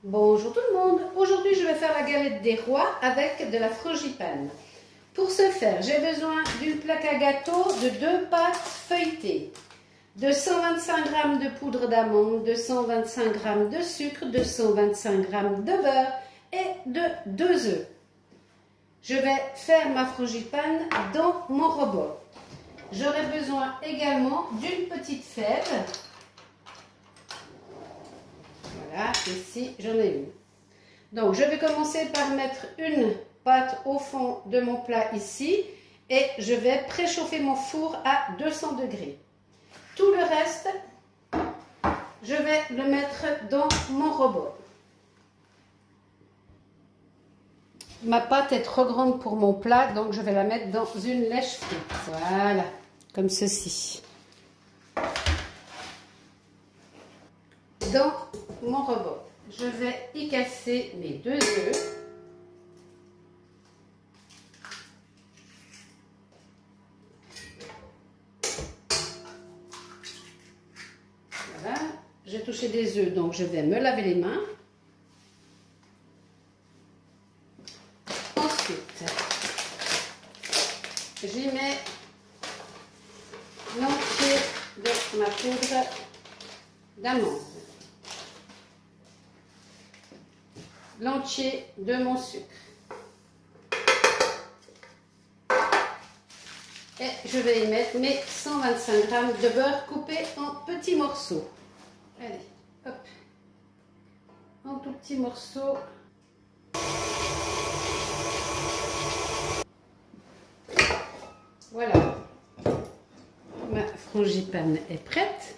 Bonjour tout le monde, aujourd'hui je vais faire la galette des rois avec de la frangipane. Pour ce faire, j'ai besoin d'une plaque à gâteau, de 2 pâtes feuilletées, de 125 g de poudre d'amande, de 125 g de sucre, de 125 g de beurre et de 2 œufs. Je vais faire ma frangipane dans mon robot. J'aurai besoin également d'une petite fève. Voilà, ici j'en ai une. Donc je vais commencer par mettre une pâte au fond de mon plat ici et je vais préchauffer mon four à 200 degrés. Tout le reste, je vais le mettre dans mon robot. Ma pâte est trop grande pour mon plat, donc je vais la mettre dans une lèche frite. Voilà, comme ceci. Dans mon robot, je vais y casser mes 2 œufs. Voilà, j'ai touché des œufs, donc je vais me laver les mains. Ensuite, j'y mets l'entier de ma poudre d'amande, l'entier de mon sucre et je vais y mettre mes 125 g de beurre coupé en petits morceaux. Allez, hop, en tout petits morceaux. Voilà, ma frangipane est prête.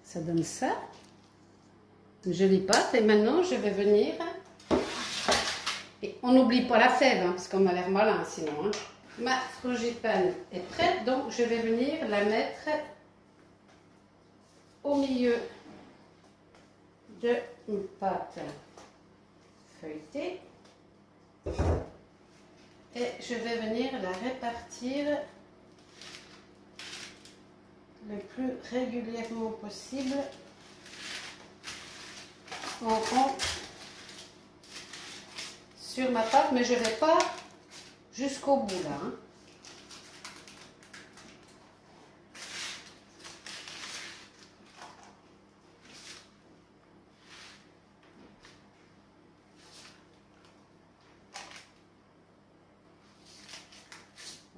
Ça donne ça. Une jolie pâte. Et maintenant, je vais venir. Et on n'oublie pas la fève, hein, parce qu'on a l'air malin sinon. Hein. Ma frangipane est prête, donc je vais venir la mettre au milieu de une pâte feuilletée. Et je vais venir la répartir le plus régulièrement possible en rond sur ma pâte, mais je ne vais pas jusqu'au bout là. Hein.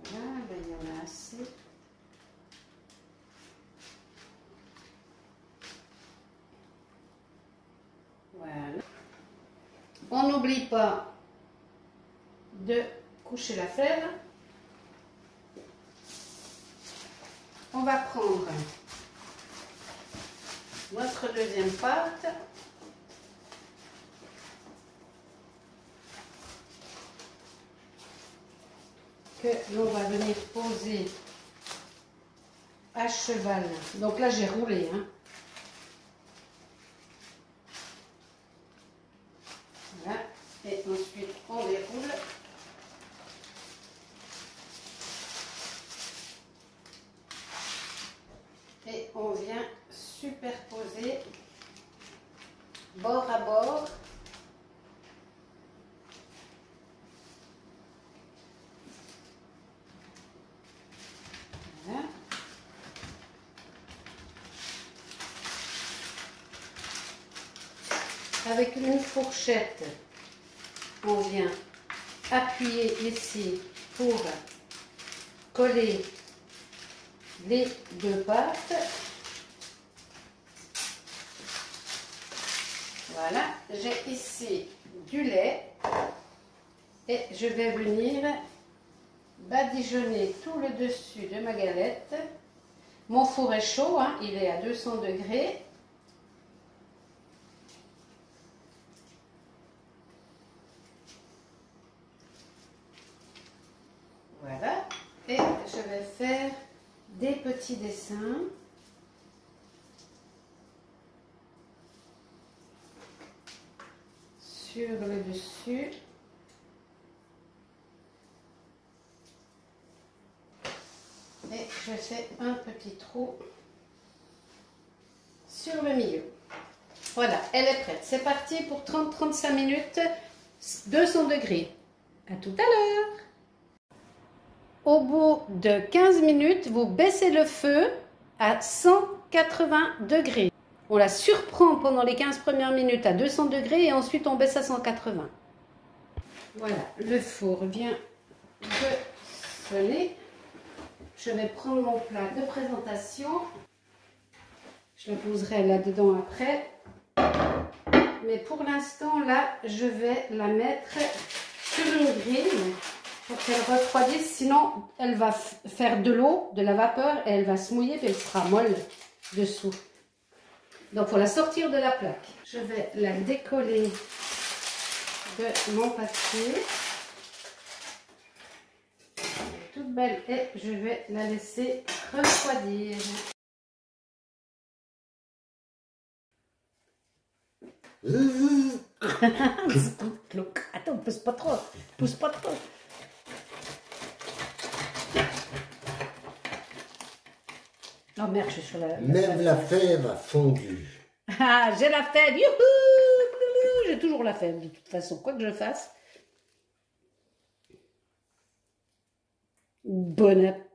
Voilà, ben, il y en a assez. Voilà. On n'oublie pas de coucher la fève. On va prendre notre deuxième pâte. Que l'on va venir poser à cheval. Donc là j'ai roulé. Hein. Voilà. Et ensuite on déroule. Et on vient superposer bord à bord. Voilà. Avec une fourchette, on vient appuyer ici pour coller les 2 pâtes. Voilà, j'ai ici du lait et je vais venir badigeonner tout le dessus de ma galette. Mon four est chaud, hein, il est à 200 degrés. Voilà, et je vais faire des petits dessins. Sur le dessus. Et je fais un petit trou sur le milieu. Voilà, elle est prête. C'est parti pour 30-35 minutes, 200 degrés. À tout à l'heure. Au bout de 15 minutes, vous baissez le feu à 180 degrés. On la surprend pendant les 15 premières minutes à 200 degrés et ensuite on baisse à 180. Voilà, le four vient de sonner. Je vais prendre mon plat de présentation. Je le poserai là-dedans après. Mais pour l'instant, là, je vais la mettre sur une grille pour qu'elle refroidisse. Sinon, elle va faire de l'eau, de la vapeur, et elle va se mouiller et elle sera molle dessous. Donc, il faut la sortir de la plaque. Je vais la décoller de mon papier. Elle est toute belle et je vais la laisser refroidir. Attends, pousse pas trop, pousse pas trop. Oh merde, je suis sur la... Même la fève a fondu. Ah, j'ai la fève, youhou! J'ai toujours la fève de toute façon, quoi que je fasse. Bon appétit.